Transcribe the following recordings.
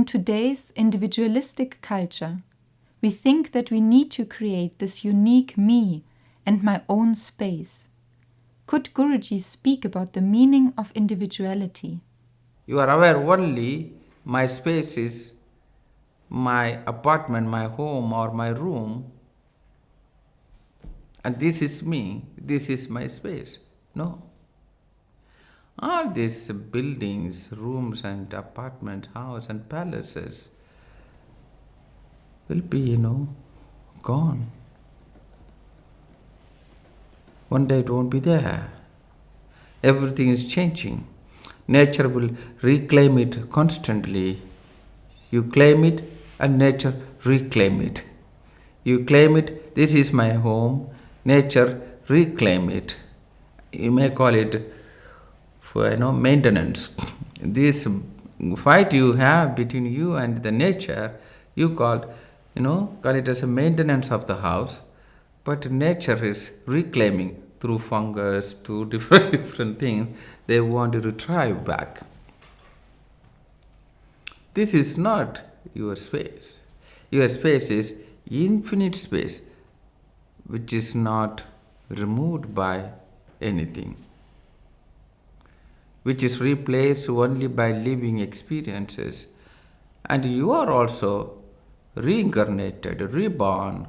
today's individualistic culture, we think that we need to create this unique me and my own space. Could Guruji speak about the meaning of individuality? You are aware only my space is my apartment, my home, or my room, and this is me, this is my space. No. All these buildings, rooms, and apartments, house, and palaces will be, gone. One day it won't be there. Everything is changing. Nature will reclaim it constantly. You claim it, and nature reclaim it. You claim it, this is my home, nature reclaim it. You may call it for maintenance. This fight you have between you and the nature, you call it as a maintenance of the house, but nature is reclaiming through fungus, through different things. They want to retrieve back. This is not your space. Your space is infinite space, which is not removed by anything, which is replaced only by living experiences. And you are also reincarnated, reborn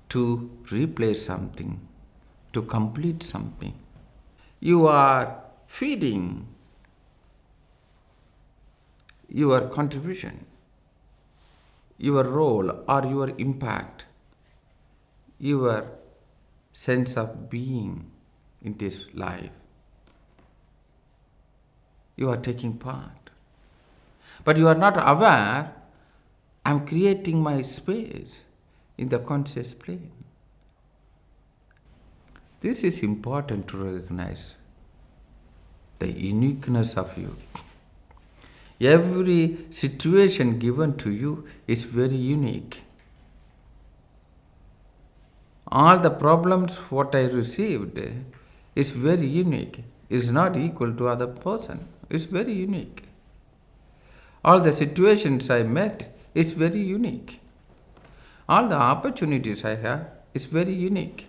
to replace something, to complete something. You are feeding your contribution, your role or your impact, your sense of being in this life. You are taking part. But you are not aware, I am creating my space in the conscious plane. This is important to recognize the uniqueness of you. Every situation given to you is very unique. All the problems what I received is very unique. Is not equal to other person. It's very unique. All the situations I met is very unique. All the opportunities I have is very unique.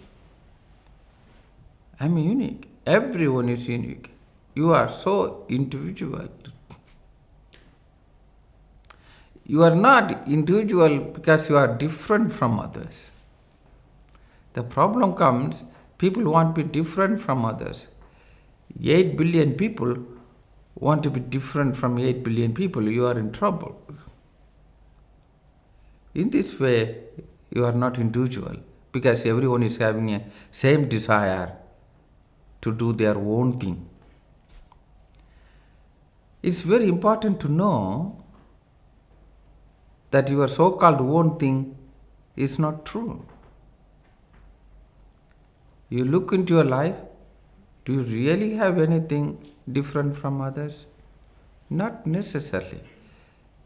I'm unique. Everyone is unique. You are so individual. You are not individual because you are different from others. The problem comes, people want to be different from others. 8 billion people want to be different from 8 billion people. You are in trouble. In this way, you are not individual because everyone is having a same desire to do their own thing. It's very important to know that your so-called own thing is not true. You look into your life, do you really have anything different from others? Not necessarily.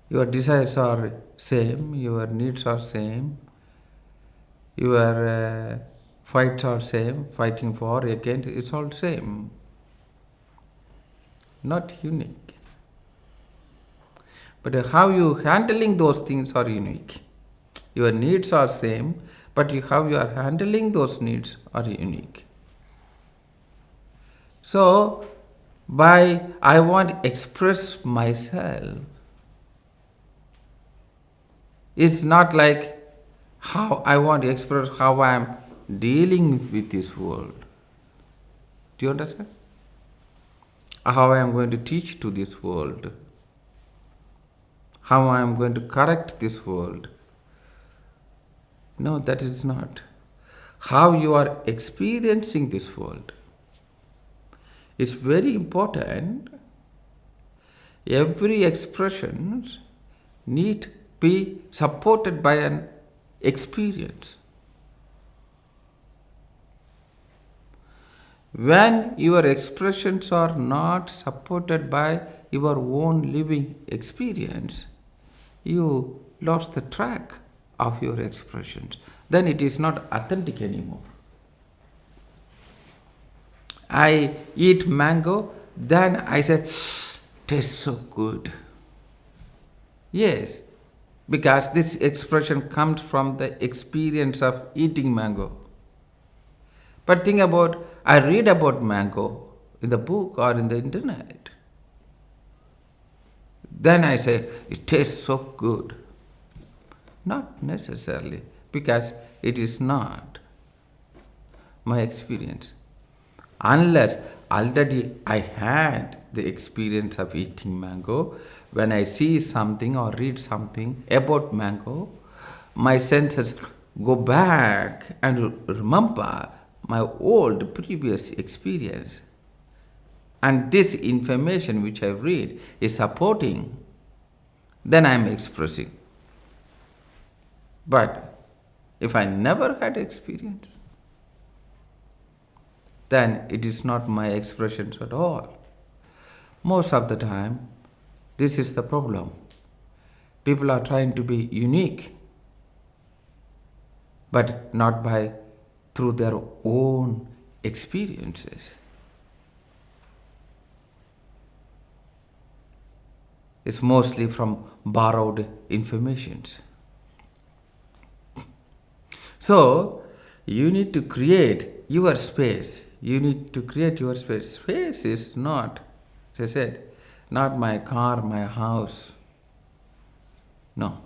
Your desires are same, your needs are same, your fights are same, fighting for, against, it's all same. Not unique. But how you handling those things are unique. Your needs are same, but how you are handling those needs are unique. So, by I want to express myself, it's not like how I want to express how I am dealing with this world. Do you understand? How I am going to teach to this world. How I am going to correct this world. No, that is not. How you are experiencing this world. It's very important. Every expression need be supported by an experience. When your expressions are not supported by your own living experience, you lost the track of your expressions. Then it is not authentic anymore. I eat mango, then I say, tastes so good. Yes, because this expression comes from the experience of eating mango. But think about, I read about mango in the book or in the internet. Then I say, it tastes so good. Not necessarily, because it is not my experience. Unless already I had the experience of eating mango, when I see something or read something about mango, my senses go back and remember my old previous experience. And this information which I read is supporting, then I am expressing. But if I never had experience, then it is not my expressions at all. Most of the time, this is the problem. People are trying to be unique, but not by through their own experiences. It's mostly from borrowed informations. So, you need to create your space. You need to create your space. Space is not, as I said, not my car, my house. No.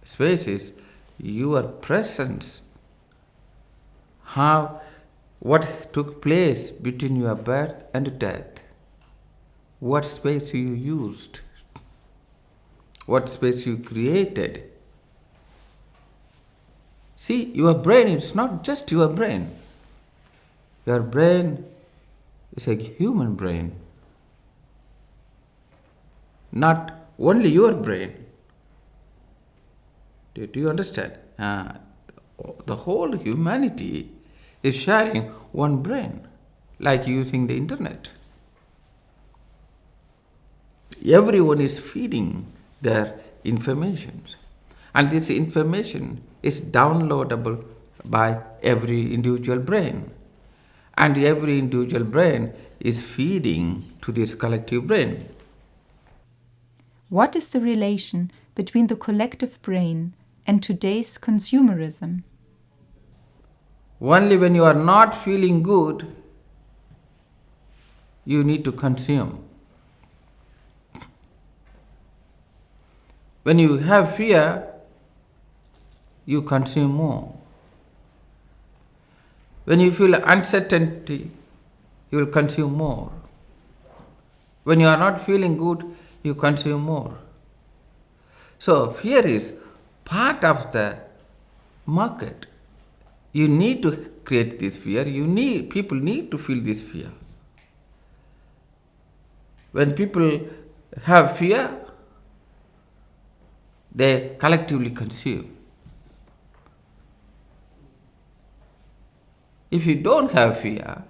Space is your presence. How, what took place between your birth and death? What space you used? What space you created? See, your brain is not just your brain. Your brain is a human brain. Not only your brain. Do you understand? The whole humanity is sharing one brain, like using the internet. Everyone is feeding their information. And this information is downloadable by every individual brain. And every individual brain is feeding to this collective brain. What is the relation between the collective brain and today's consumerism? Only when you are not feeling good, you need to consume. When you have fear, you consume more. When you feel uncertainty, you will consume more. When you are not feeling good, you consume more. So fear is part of the market. You need to create this fear. People need to feel this fear. When people have fear, they collectively consume. If you don't have fear,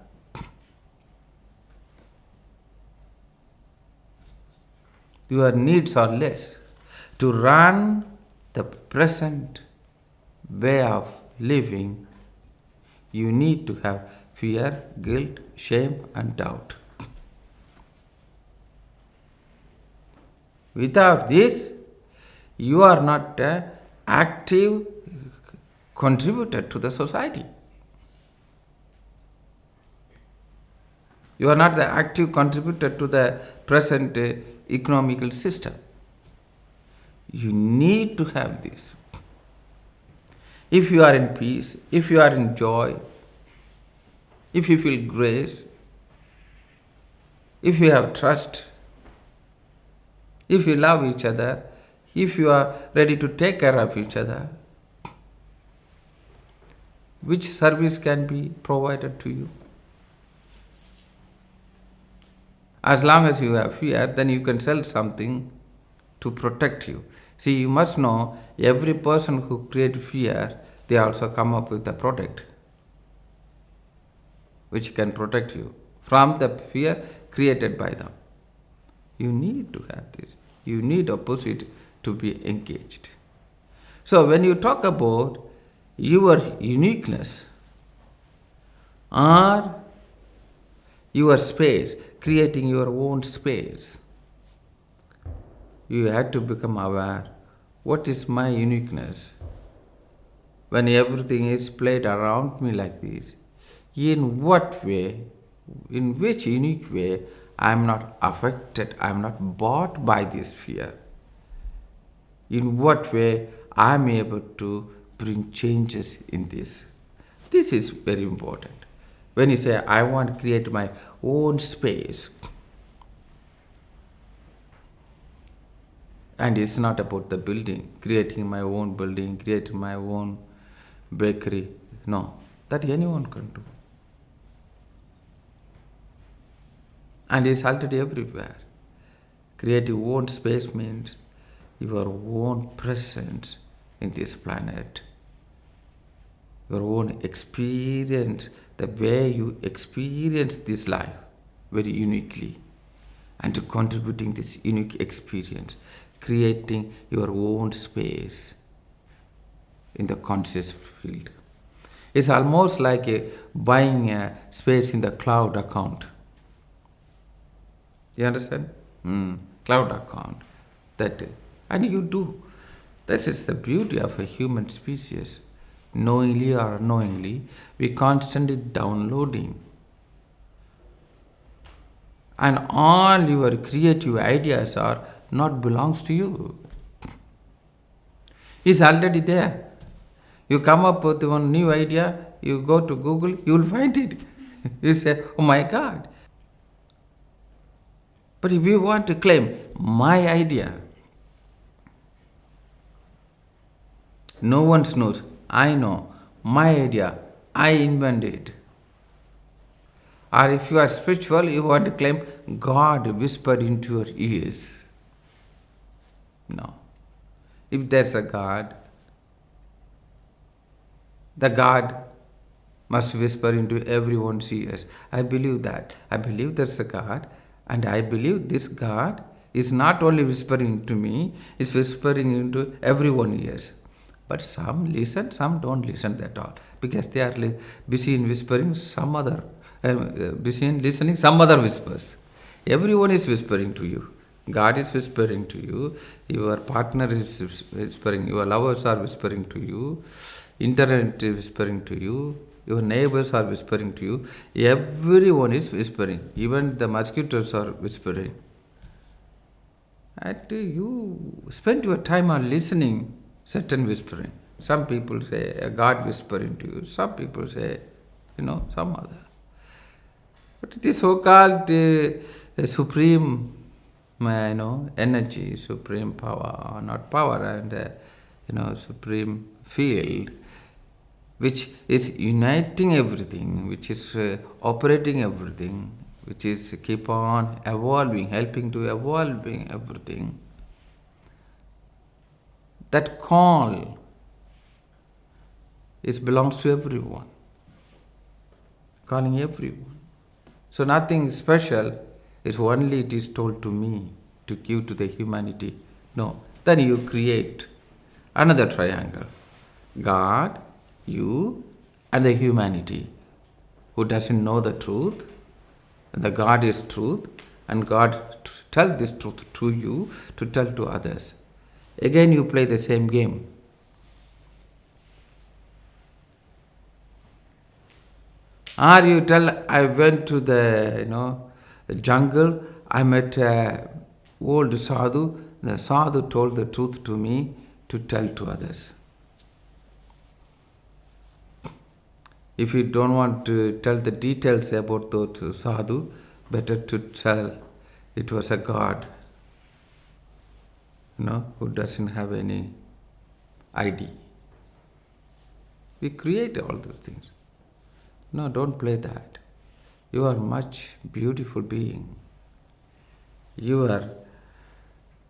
your needs are less. To run the present way of living, you need to have fear, guilt, shame, and doubt. Without this, you are not an active contributor to the society. You are not the active contributor to the present economical system. You need to have this. If you are in peace, if you are in joy, if you feel grace, if you have trust, if you love each other, if you are ready to take care of each other, which service can be provided to you? As long as you have fear, then you can sell something to protect you. See, you must know every person who creates fear, they also come up with a product which can protect you from the fear created by them. You need to have this. You need opposite to be engaged. So when you talk about your uniqueness or your space, creating your own space, you have to become aware What is my uniqueness? When everything is played around me like this, in what way, in which unique way, I am not affected, I am not bought by this fear? In what way I am able to bring changes in this? This is very important. When you say, I want to create my own space, and it's not about the building, creating my own building, creating my own bakery. No, that anyone can do. And it's already everywhere. Create your own space means your own presence in this planet, your own experience, the way you experience this life very uniquely, and to contributing this unique experience, creating your own space in the conscious field. It's almost like buying a space in the cloud account. You understand? Cloud account. And you do. This is the beauty of a human species. Knowingly or unknowingly, we constantly downloading. And all your creative ideas are not belongs to you. It's already there. You come up with one new idea, you go to Google, you will find it. You say, oh my God. But if you want to claim my idea, no one knows, I know, my idea, I invented. Or if you are spiritual, you want to claim God whispered into your ears. No. If there's a God, the God must whisper into everyone's ears. I believe that. I believe there's a God, and I believe this God is not only whispering to me, it's whispering into everyone's ears. But some listen, some don't listen at all, because they are busy in whispering some other, busy in listening some other whispers. Everyone is whispering to you. God is whispering to you. Your partner is whispering. Your lovers are whispering to you. Internet is whispering to you. Your neighbors are whispering to you. Everyone is whispering. Even the mosquitoes are whispering. And you spend your time on listening certain whispering. Some people say a God whispering to you. Some people say, some other. But the so-called supreme, energy, supreme power, not power, and supreme field, which is uniting everything, which is operating everything, which is keep on evolving, helping to evolving everything. That call belongs to everyone, calling everyone. So nothing special is only it is told to me to give to the humanity. No, then you create another triangle. God, you, and the humanity who doesn't know the truth. The God is truth, and God tells this truth to you to tell to others. Again you play the same game. Or you tell, I went to the jungle, I met a old sadhu, the sadhu told the truth to me to tell to others. If you don't want to tell the details about those sadhu, better to tell it was a God, who doesn't have any ID. We create all those things. No, don't play that. You are much beautiful being. Your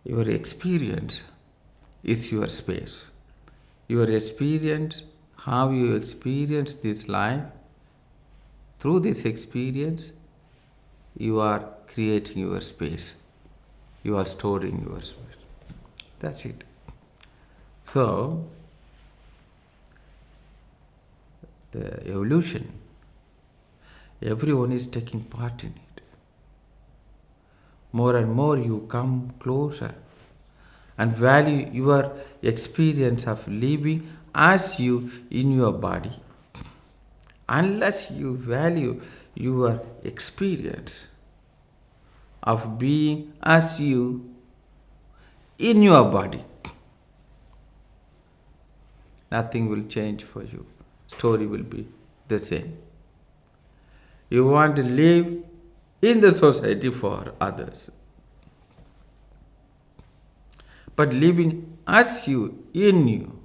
experience is your space. Your experience, how you experience this life, through this experience, you are creating your space. You are storing your space. That's it. So, the evolution, everyone is taking part in it. More and more you come closer and value your experience of living as you in your body. Unless you value your experience of being as you in your body, nothing will change for you. Story will be the same. You want to live in the society for others. But living as you, in you,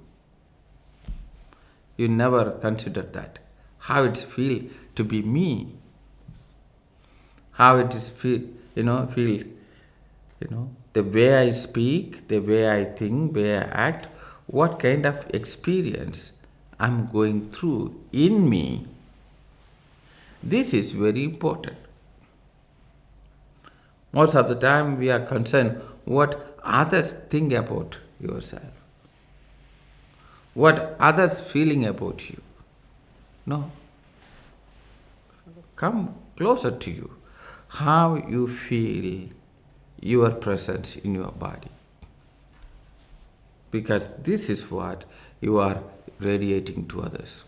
you never consider that. How it feel to be me. How it is feel, the way I speak, the way I think, way I act, what kind of experience I'm going through in me. This is very important. Most of the time we are concerned what others think about yourself, what others feeling about you. No. Come closer to you. How you feel your presence in your body. Because this is what you are radiating to others.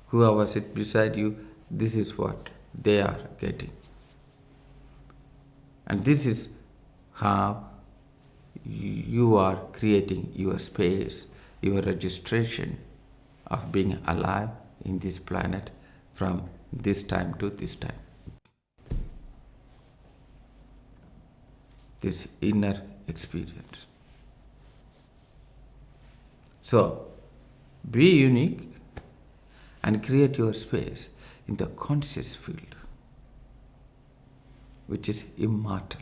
Whoever sits beside you, this is what they are getting. And this is how you are creating your space, your registration of being alive in this planet from this time to this time. This inner experience. So, be unique and create your space in the conscious field, which is immortal.